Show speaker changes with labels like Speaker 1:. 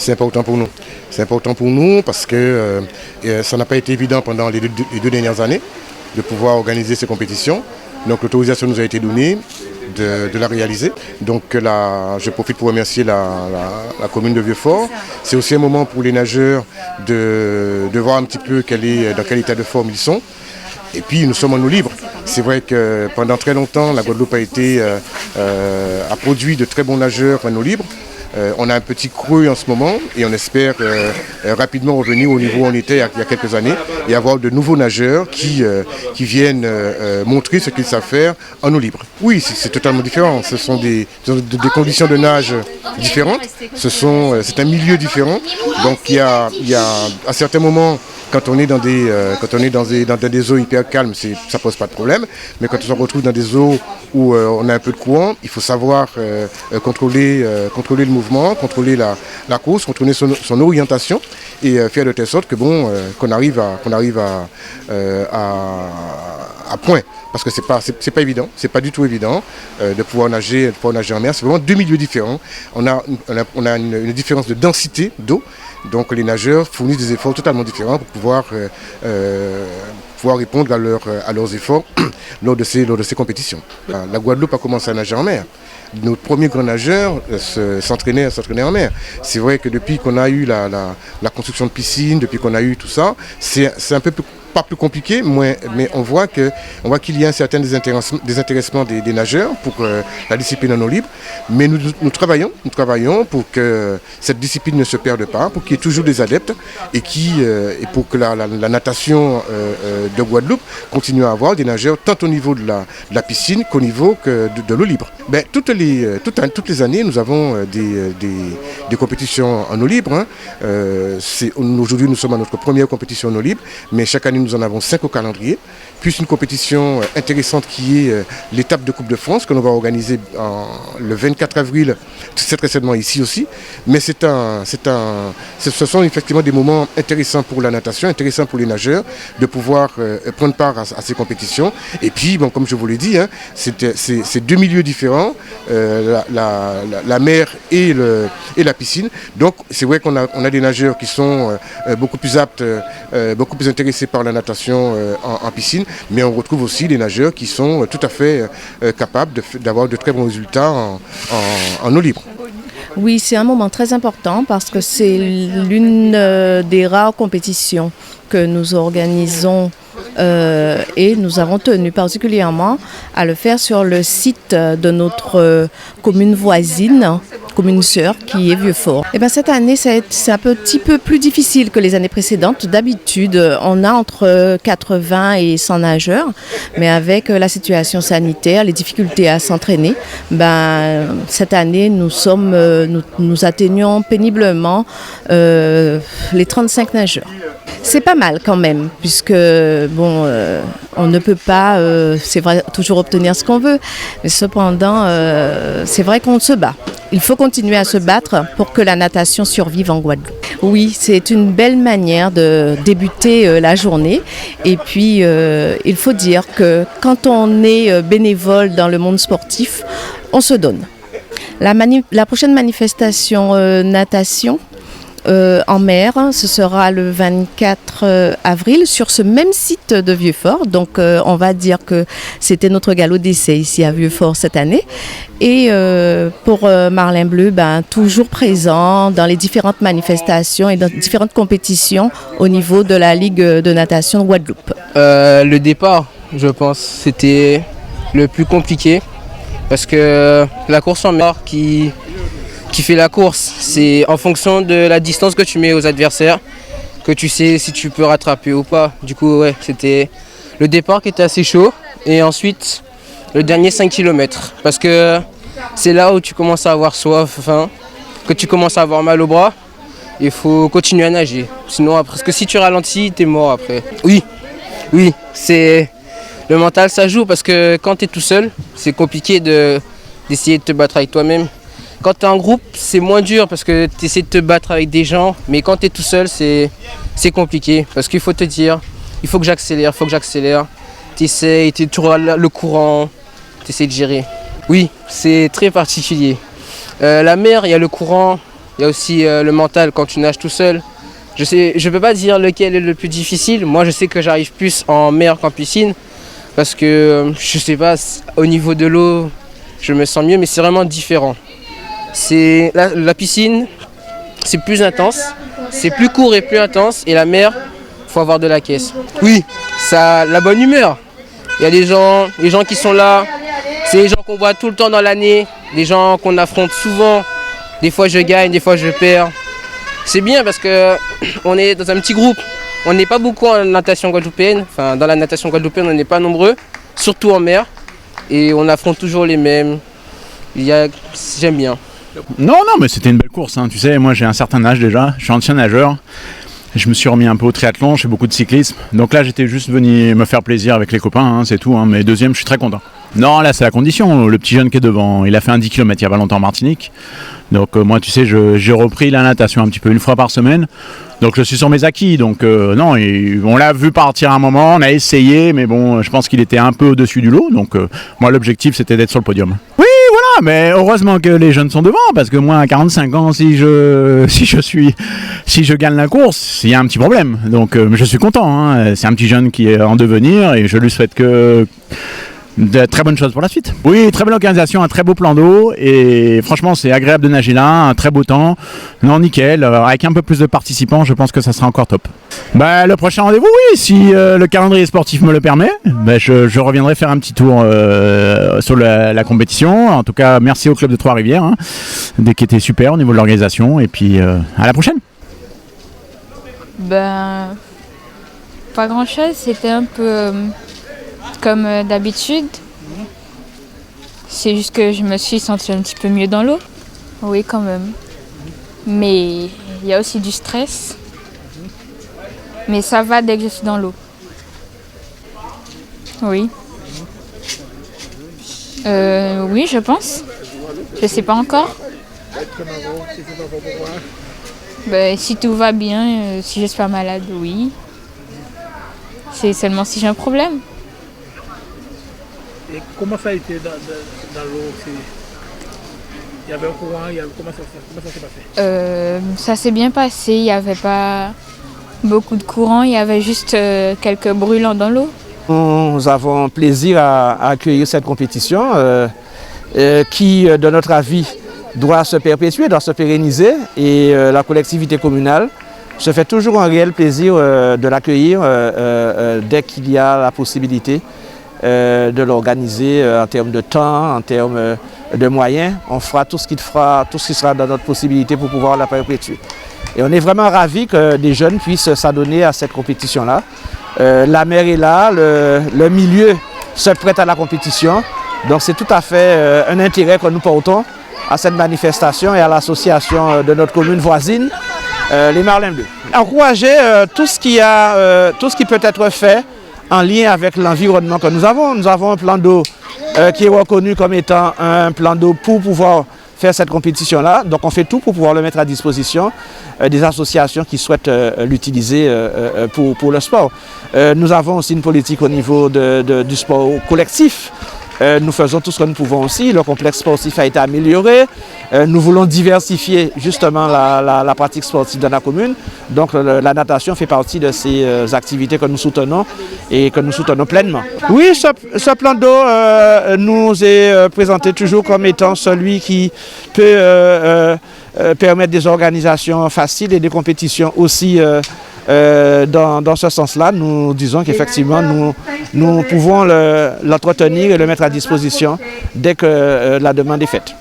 Speaker 1: C'est important pour nous. C'est important pour nous parce que ça n'a pas été évident pendant les deux dernières années de pouvoir organiser ces compétitions. Donc l'autorisation nous a été donnée de la réaliser. Donc là, je profite pour remercier la commune de Vieux-Fort. C'est aussi un moment pour les nageurs de voir un petit peu dans quel état de forme ils sont. Et puis nous sommes en eau libre. C'est vrai que pendant très longtemps, la Guadeloupe a produit de très bons nageurs en eau libre. On a un petit creux en ce moment et on espère rapidement revenir au niveau où on était il y a quelques années et avoir de nouveaux nageurs qui viennent montrer ce qu'ils savent faire en eau libre. Oui, c'est totalement différent. Ce sont des conditions de nage différentes. C'est un milieu différent. Donc il y a à certains moments, quand on est dans des eaux hyper calmes, ça pose pas de problème. Mais quand on se retrouve dans des eaux où on a un peu de courant, il faut savoir contrôler le mouvement, contrôler la course, contrôler son orientation et faire de telle sorte que qu'on arrive à point. Parce que c'est pas évident, c'est pas du tout évident de pouvoir nager en mer. C'est vraiment deux milieux différents. On a une différence de densité d'eau. Donc les nageurs fournissent des efforts totalement différents pour pouvoir répondre à leurs efforts lors de ces compétitions. La Guadeloupe a commencé à nager en mer. Nos premiers grands nageurs s'entraînaient en mer. C'est vrai que depuis qu'on a eu la construction de piscines, depuis qu'on a eu tout ça, c'est un peu pas plus compliqué, mais on voit qu'il y a un certain désintéressement des nageurs pour la discipline en eau libre. Mais nous travaillons pour que cette discipline ne se perde pas, pour qu'il y ait toujours des adeptes et pour que la natation de Guadeloupe continue à avoir des nageurs tant au niveau de la piscine qu'au niveau de l'eau libre. Toutes les années, nous avons des compétitions en eau libre. Aujourd'hui, nous sommes à notre première compétition en eau libre, mais chaque année, nous en avons 5 au calendrier, plus une compétition intéressante qui est l'étape de Coupe de France que l'on va organiser le 24 avril, c'est très certainement ici aussi. Mais ce sont effectivement des moments intéressants pour la natation, intéressants pour les nageurs de pouvoir prendre part à ces compétitions. Et puis, comme je vous l'ai dit, c'est deux milieux différents, la mer et la piscine. Donc c'est vrai qu'on a des nageurs qui sont beaucoup plus aptes, beaucoup plus intéressés par la natation en piscine, mais on retrouve aussi des nageurs qui sont tout à fait capables d'avoir de très bons résultats en eau libre.
Speaker 2: Oui, c'est un moment très important parce que c'est l'une des rares compétitions que nous organisons et nous avons tenu particulièrement à le faire sur le site de notre commune voisine, commune sœur, qui est Vieux-Fort. Et cette année, c'est un petit peu plus difficile que les années précédentes. D'habitude, on a entre 80 et 100 nageurs, mais avec la situation sanitaire, les difficultés à s'entraîner, cette année, nous atteignons péniblement les 35 nageurs. C'est pas mal quand même, puisque on ne peut pas, c'est vrai, toujours obtenir ce qu'on veut, mais cependant, c'est vrai qu'on se bat. Il faut continuer à se battre pour que la natation survive en Guadeloupe. Oui, c'est une belle manière de débuter la journée. Et puis, il faut dire que quand on est bénévole dans le monde sportif, on se donne. La prochaine manifestation natation, en mer, ce sera le 24 avril sur ce même site de Vieux-Fort. Donc on va dire que c'était notre galop d'essai ici à Vieux-Fort cette année. Et pour Marlin Bleu, toujours présent dans les différentes manifestations et dans différentes compétitions au niveau de la Ligue de natation Guadeloupe.
Speaker 3: Le départ, je pense, c'était le plus compliqué parce que la course en mer qui fait la course, c'est en fonction de la distance que tu mets aux adversaires que tu sais si tu peux rattraper ou pas. Du coup, c'était le départ qui était assez chaud et ensuite le dernier 5 km parce que c'est là où tu commences à avoir soif, que tu commences à avoir mal au bras. Il faut continuer à nager. Sinon, parce que si tu ralentis, t'es mort après. Oui, c'est le mental, ça joue parce que quand t'es tout seul, c'est compliqué d'essayer de te battre avec toi-même. Quand tu es en groupe, c'est moins dur parce que tu essaies de te battre avec des gens. Mais quand tu es tout seul, c'est compliqué. Parce qu'il faut te dire, il faut que j'accélère. Tu essaies, tu es toujours le courant, tu essaies de gérer. Oui, c'est très particulier. La mer, il y a le courant, Il y a aussi le mental quand tu nages tout seul. Je peux pas dire lequel est le plus difficile. Moi, je sais que j'arrive plus en mer qu'en piscine parce que je sais pas, au niveau de l'eau, je me sens mieux, mais c'est vraiment différent. C'est la piscine, c'est plus intense, c'est plus court et plus intense, et la mer, faut avoir de la caisse. Oui, ça, la bonne humeur. Il y a les gens qui sont là, c'est les gens qu'on voit tout le temps dans l'année, les gens qu'on affronte souvent. Des fois je gagne, des fois je perds. C'est bien parce que on est dans un petit groupe. On n'est pas beaucoup en natation guadeloupéenne. Enfin, dans la natation guadeloupéenne, on n'est pas nombreux, surtout en mer. Et on affronte toujours les mêmes. J'aime bien.
Speaker 4: Non, mais c'était une belle course. Hein. Tu sais, moi j'ai un certain âge déjà. Je suis ancien nageur. Je me suis remis un peu au triathlon, je fais beaucoup de cyclisme. Donc là, j'étais juste venu me faire plaisir avec les copains, hein, c'est tout. Hein. Mais deuxième, je suis très content. Non, là, c'est la condition. Le petit jeune qui est devant, il a fait un 10 km il y a pas longtemps en Martinique. Donc moi, tu sais, j'ai repris la natation un petit peu une fois par semaine. Donc je suis sur mes acquis. Donc non, on l'a vu partir un moment, on a essayé, mais bon, je pense qu'il était un peu au-dessus du lot. Donc moi, l'objectif, c'était d'être sur le podium. Oui, voilà, mais heureusement que les jeunes sont devant, parce que moi, à 45 ans, si je gagne la course, il y a un petit problème. Donc je suis content. Hein. C'est un petit jeune qui est en devenir et je lui souhaite que de très bonnes choses pour la suite. Oui, très belle organisation, un très beau plan d'eau et franchement c'est agréable de nager là, un très beau temps. Non, nickel, avec un peu plus de participants, je pense que ça sera encore top. Le prochain rendez-vous, oui, si le calendrier sportif me le permet, je reviendrai faire un petit tour sur la compétition. En tout cas, merci au club de Trois-Rivières, hein, qui était super au niveau de l'organisation et puis à la prochaine.
Speaker 5: Pas grand-chose, c'était un peu comme d'habitude. C'est juste que je me suis sentie un petit peu mieux dans l'eau. Oui, quand même. Mais il y a aussi du stress. Mais ça va dès que je suis dans l'eau. Oui. Oui, je pense. Je sais pas encore. Si tout va bien, si je suis pas malade, oui. C'est seulement si j'ai un problème.
Speaker 6: Et comment ça a été dans l'eau? Il y avait un courant, comment ça s'est passé?
Speaker 5: Ça s'est bien passé, il n'y avait pas beaucoup de courant, il y avait juste quelques brûlants dans l'eau.
Speaker 6: Nous avons plaisir à accueillir cette compétition qui, de notre avis, doit se perpétuer, doit se pérenniser et la collectivité communale se fait toujours un réel plaisir de l'accueillir dès qu'il y a la possibilité de l'organiser en termes de temps, en termes de moyens. On fera tout ce qui sera dans notre possibilité pour pouvoir la perpétuer. Et on est vraiment ravis que des jeunes puissent s'adonner à cette compétition-là. La mer est là, le milieu se prête à la compétition. Donc c'est tout à fait un intérêt que nous portons à cette manifestation et à l'association de notre commune voisine, les Marlins Bleus. Encourager tout ce qui peut être fait en lien avec l'environnement que nous avons. Nous avons un plan d'eau qui est reconnu comme étant un plan d'eau pour pouvoir faire cette compétition-là. Donc on fait tout pour pouvoir le mettre à disposition des associations qui souhaitent l'utiliser pour le sport. Nous avons aussi une politique au niveau du sport collectif. Nous faisons tout ce que nous pouvons aussi. Le complexe sportif a été amélioré. Nous voulons diversifier justement la pratique sportive dans la commune. Donc la natation fait partie de ces activités que nous soutenons et que nous soutenons pleinement. Oui, ce plan d'eau nous est présenté toujours comme étant celui qui peut permettre des organisations faciles et des compétitions aussi dans ce sens-là. Nous disons qu'effectivement, nous pouvons l'entretenir et le mettre à disposition dès que la demande est faite.